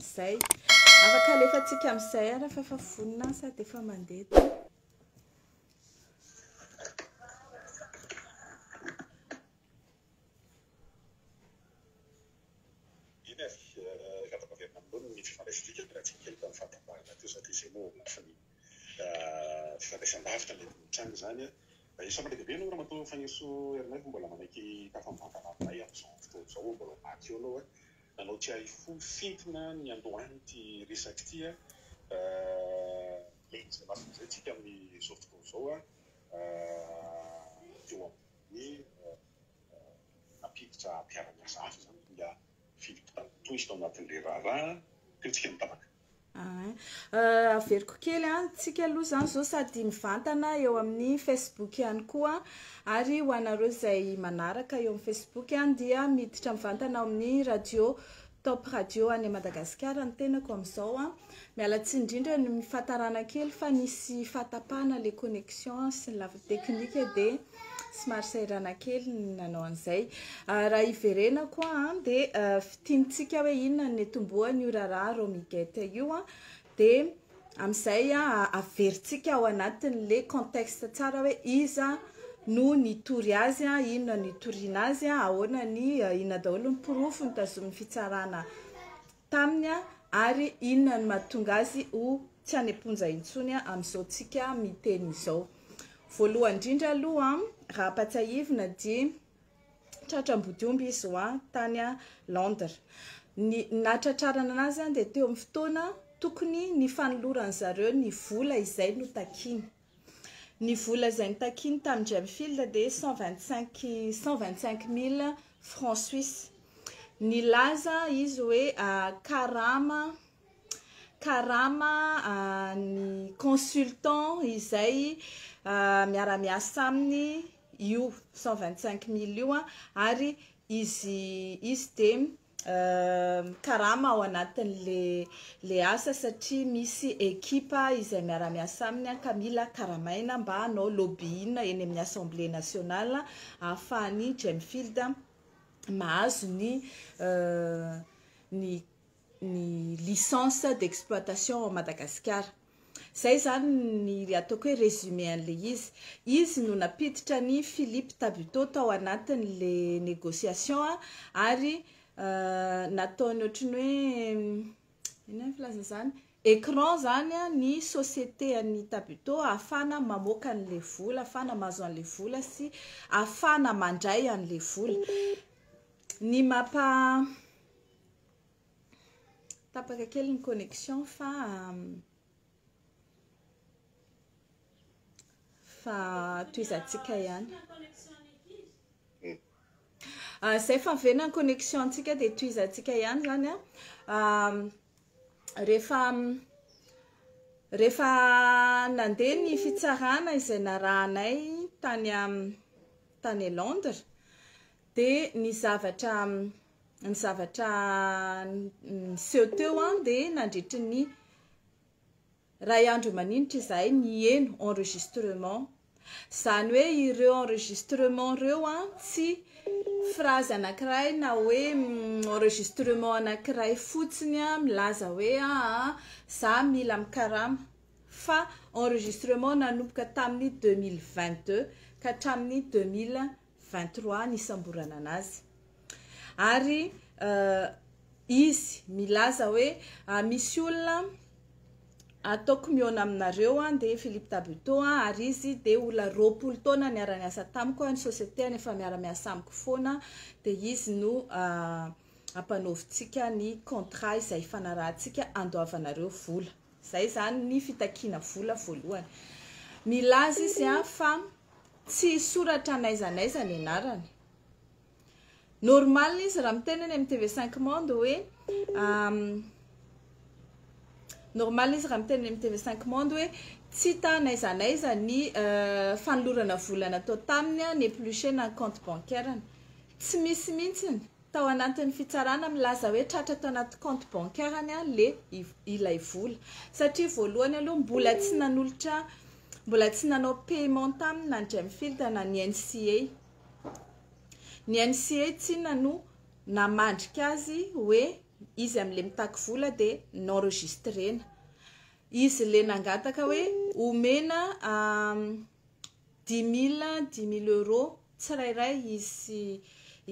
Zay. Afaka alefatsika amin'izay ara fa efa vonona sady efa mandeha. Fandraisan-davitra le trano zany somalehibe aloha raha matao fagneso herinay mbola manaiky tafamivantana aminay amin'izao fotoana izao mbola maty eo aloha nanao tsy hay fo fitina ny andohany ty resaky ty izay masina zay tsika amin'izao fotoana izao eo amin'ny nampiditra mpiara-miasa hafa zany mila filipitoisy tao anatin'le raharaha teo tsika mitabaka. Averiko kely tsika aloha zany zao sady mivantana eo amin'ny Facebook ihany koa ary ho anareo izay manaraka eo amin'ny Facebook dia miditra mivantana amin'ny radio Top Radio any Madagasikara ny tenako amin'izao miala tsiny indrindra ny mifatarana kely fa nisy fatapana le connexion sy ny lafy teknika dia somary sairana kely nanao an'izay raha iverena koa dia fitiantsika hoe inona ny tombohan'ny urara romigeta io dia amin'izay averintsika ao anatin'le contexte tsara hoe iza no nitory azy inona nitoriana azy ahoana ny inona daholo ny porofo ny tazomin'ny fitsarana taminy ary inona ny mahatonga azy ho tsy haneponja intsony amin'izao tsika miteny izao. Voalohany indrindra aloha raha ampatsahivina dia tratram-bodiomby izy tany Londres. Ny natratrarana anazy dia teo amin'ny fotoana tokony ny fanolorany zareo ny vola izay no takiny. Ny vola izay notakiny tamin'ny Gemfield dia 125 000 francs suisses. Ny laza izy hoe karama ny consultant izay miara-miasa aminy io 125 000 io ary izy dia karama ao anatin'le asa satria misy ekipa izay miara-miasa aminy ka mila karamaina mba hanao lobbying eny amin'ny Assemblée nationale ahafahan'ny Gemfield mahazo ny licence d'exploitation à Madagascar. Zay zany ny ataoko hoe résumé an'le izy no napiditra ny Philippe Tabuteau tao anatin'le négociation ary nataony ohatrany hoe ina filaza zany écran zany ny société an'ny Tabuteau afana mamoaka an'le vola afana mahazo an'le vola sy afana mandray an'le vola ny tapaka kely ny connexion fa toizantsika ihany zay fa mivena ny connexion antsika dia toizantsika ihany zany rehefa nandeha ny fitsarana izay narahanay tany Londres dia ny zavatra niseho teo dia nandritry ny ray andro maninitra izahay mihaino enregistrement zany hoe ireo enregistrement ireo tsy phrase anankiray na hoe enregistrement anankiray fotsiny milaza hoe za mila mikarama fa enregistrement nanomboka tamin'ny 2022 ka hatramin'ny 2023 nisamborana anazy ary izy milaza hoe misy olona ataoko miona aminareo dia Philippe Tabuteau ary izy dia olona 20 taona niara-miasa tamiko ny société nefa miara-miasa amiko foana dia izy no ampanovitsika ny contrat izay ifanarahantsika andoavanareo vola. Zay zany ny fitakiana vola voalohany. Milaza izy fa tsy soratra naizanaiza ny anarany. Normal izy raha miteny any amin'ny TV5 Monde hoe normal izy raha miteny amin'ny TV5 Monde hoe tsy ta naizanaiza ny fanolorana vola natao taminy ny éplucher ny compte bancaire. Tsy misy mihitsy tao anatin'ny fitsarana milaza hoe tratra tao anaty compte bancaire le ilay vola satria voalohany aloha mbola tsy nanao paiement taminy na Gemfield na ny NCA. Ny NCA tsy nano namandrika azy hoe izy amin'le mitaky vola dia n'enregistrena izy le nangataka hoe omena 10 000 euros tsirairay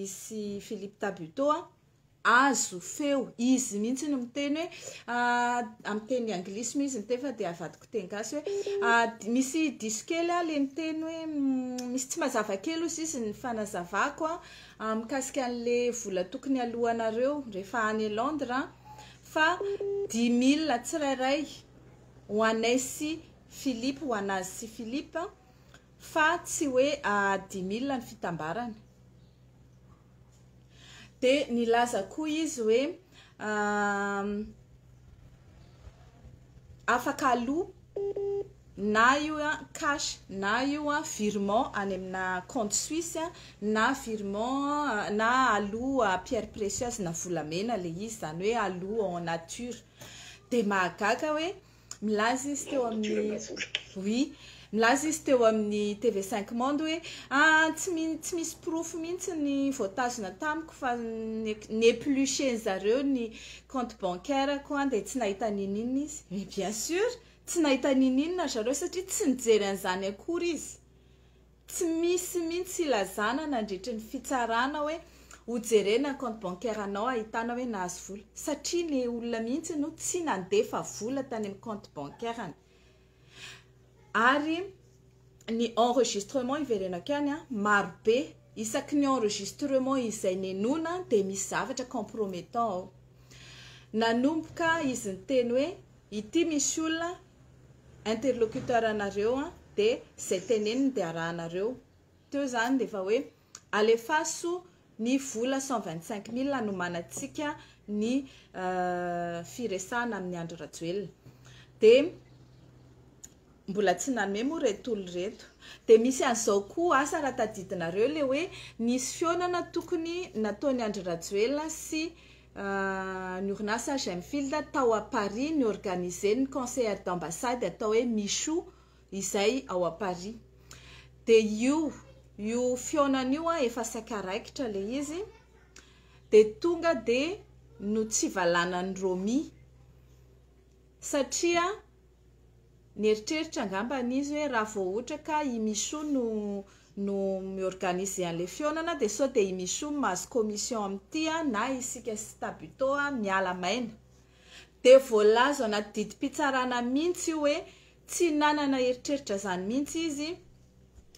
izy Philippe Tabuteau azo feo izy mihitsy no miteny hoe amin'ny teny anglisy izy miteny fa dia avadiko teny gasy hoe misy diso kely le miteny hoe misy tsy mazava kely izy ny fanazavako mikasika an'le vola tokony alohanareo rehefa any Londres fa 10 000 tsirairay ho anay sy Philippe ho anazy sy Philippe fa tsy hoe 10 000 ny fitambarany dia nilaza koa izy hoe afaka aloha na io cash na io virement any amina compte suisse na virement na aloha pierre précieuse na volamena le izy zany hoe aloha en nature dia mahagaga hoe milaza izy teo amin'ny oui milaza izy teo amin'ny TV5 Monde hoe tsy misy proof mihitsy ny voatazona tamiko fa n'épluché zareo ny compte bancaire ko dia tsy nahita ninina izy mais bien sûr tsy nahita ninina zareo satria tsy nijery an'izany akory izy tsy misy mihitsy ilazana nandritra ny fitsarana hoe hojerena compte bancaire anao ahitana hoe nahazo vola satria ny olona mihitsy no tsy nandefa vola tany amin'ny compte bancaire ary ny enregistrement iverenako ihany marobe isaky ny enregistrement izay nenona dia misy zavatra compromettant nanomboka izy niteny hoe ity misy olona interlocuteur anareo dia izay teneniny dia arahanareo teo zany dia efa hoe alefaso ny vola 125 000 anomanantsika ny firesahana amin'ny andro rajoelina dia mbola tsy nanome moa reto olo reto dia misy an'izao koa asa raha tadidinareo le hoe nisy fionana tokony nataony andro rajoelina sy ny orinasa Gemfield tao à Paris ny organisé ny conseillère d'ambassade atao hoe Michou izay ao à Paris dia io fionana io efa sakaraikitra le izy dia tonga dia no tsy valanany Romy satria nieritreritra angamban'izy hoe raha vao ohatra ka i Michou no miorganiser an'le fionana dia sao dia i Michou mahazo commission amin'ity na isika sy Tabuteau miala maina dia voalazo anaty didim-pitsarana mihitsy hoe tsy nanana eritreritra zany mihitsy izy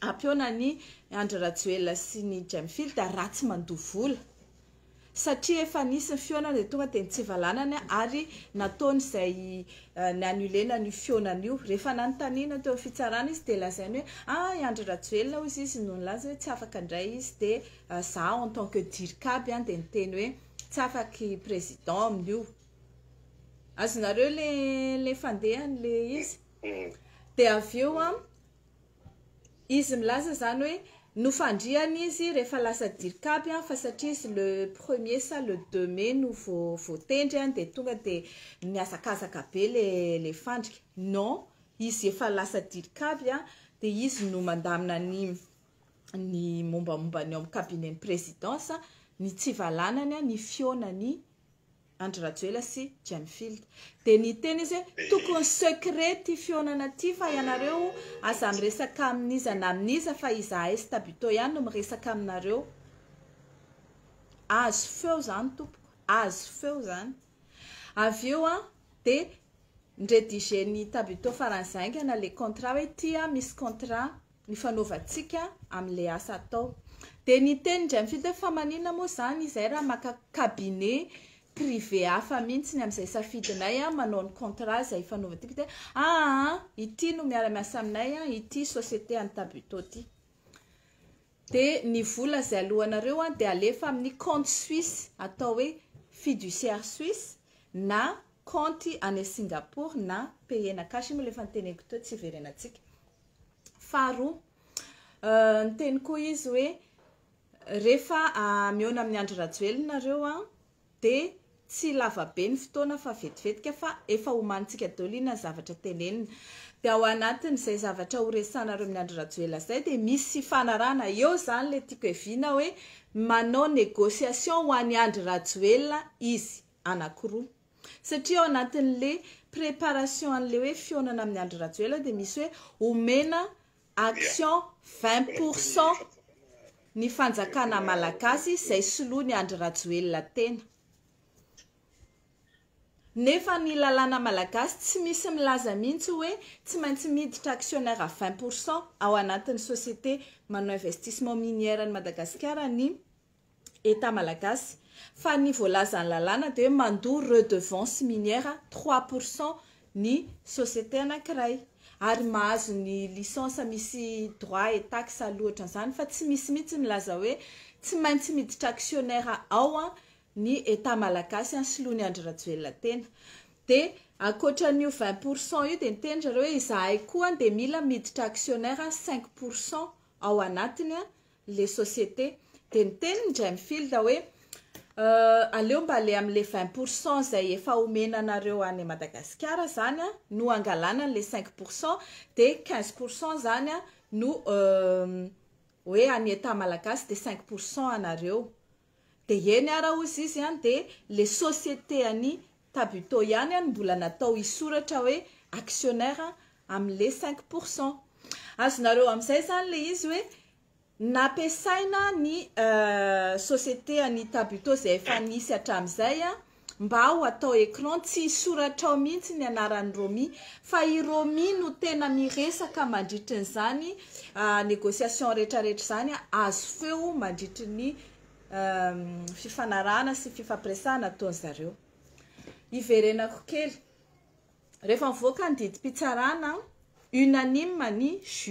ampiona ny Andry Rajoelina sy ny Gemfield ratsy mandovola satria efa nisy ny fionana dia tonga dia tsy valanany ary nataony izay ny annulena ny fionana io rehefa nanontaniana teo fitsarana izy dia lazainy hoe i Andry Rajoelina hozy izy no nilaza hoe tsy afaka indray izy dia za en tant que dirikaby dia niteny hoe tsy afaky président amin'io azonareo le fandehan'le izy dia avy eo izy milaza zany hoe nofandriana izy rehefa lasa dirikaby fa satria izy le 1er sa le 2 mai no voatendry dia tonga dia miazakazaka be le fandrika non izy efa lasa dirikaby dia izy no mandamina ny mombamomba ny ao amin'ny cabinet présidence ny tsy valanany ny fionany Andry Rajoelina sy Gemfield dia ny teny izy hoe tokony secret ty fionana ty fa ianareo aza miresaka amin'iza na amin'iza fa izahay sy Tabuteau ihany no miresaka aminareo azo feo zany tompoko azo feo zany avy eo dia nirediger ny Tabuteau faran'zaingana le contrat hoe ty misy contrat ny fanaovantsika amin'le asa atao dia ny teny Gemfield fa manina moa zany izay raha maka cabinet privé hafa mihitsy ny amin'izay safidinay manao ny contrat izay fanaovantsika dia ity no miara-miasa aminay ity société any Tabuteau ty dia ny vola izay alohanareo dia alefa amin'ny compte suisse atao hoe fiduciaire suisse na compte any Singapour na pays na cash moa lefa niteneniko teo tsy verenantsika faharoa niteny koa izy hoe rehefa miona amin'ny Andry Rajoelina nareo dia tsy lava be ny fotoana fa vetivetika fa efa homanintsika daolina zavatra tenenina dia ao anatin'izay zavatra horesanareo amin'ny Andry Rajoelina zay dia misy fanarana eo zany le tiako eviana hoe manao négociation ho an'ny Andry Rajoelina izy anankiroa satria ao anatin'le préparation an'le hoe fionana amin'ny andro rajoela dia misy hoe omena action 20% ny fanjakana malagasy izay soloa ny andro rajoelona tena. Nefa ny lalàna malagasy tsy misy milaza mihitsy hoe tsy maintsy miditra actionnaire à 20% ao anatin'ny société manao investissement minière ny Madagasikara ny état malagasy, fa ny voalazan'ny lalàna dia hoe mandoa redevance minière 3% ny société anankiray ary mahazo ny licence misy droit et taxe aloatra an'izany fa tsy misy mihitsy milaza hoe tsy maintsy miditra actionnaire ao ny état malagasy soloa ny andro rajoelona tena. Dia ankoatran'io 20% io dia niteny zareo hoe izahay koa dia mila miditra actionnaire 5% ao anatiny les sociétés. Dia niteny indray mifild hoe aleo mba le amin'le 20% izay efa omenanareo any Madagasikara zany no angalana le 5% dia 15% zany no hoe any état malagasy dia 5% anareo. Dia eny ara ozy izy dia le société any Tabuto ihany mbola natao isoratra hoe actionnaire amin'le 5%. Azonareo amin'izay zany le izy hoe nampiasaina ny société any Tabuto izay efa nisy hatramin'izay mba ho atao écran tsy isoratra ao mihitsy ny anaran'ny Romi fa i Romi no tena miresaka mandritry n'izany négociation rehetrarehetra zany azo feo mandritry ny fifanarahana sy fifampiresahana ataony zareo. Iverenako kely rehefa mivoaka ny didim-pitsarana unanime ny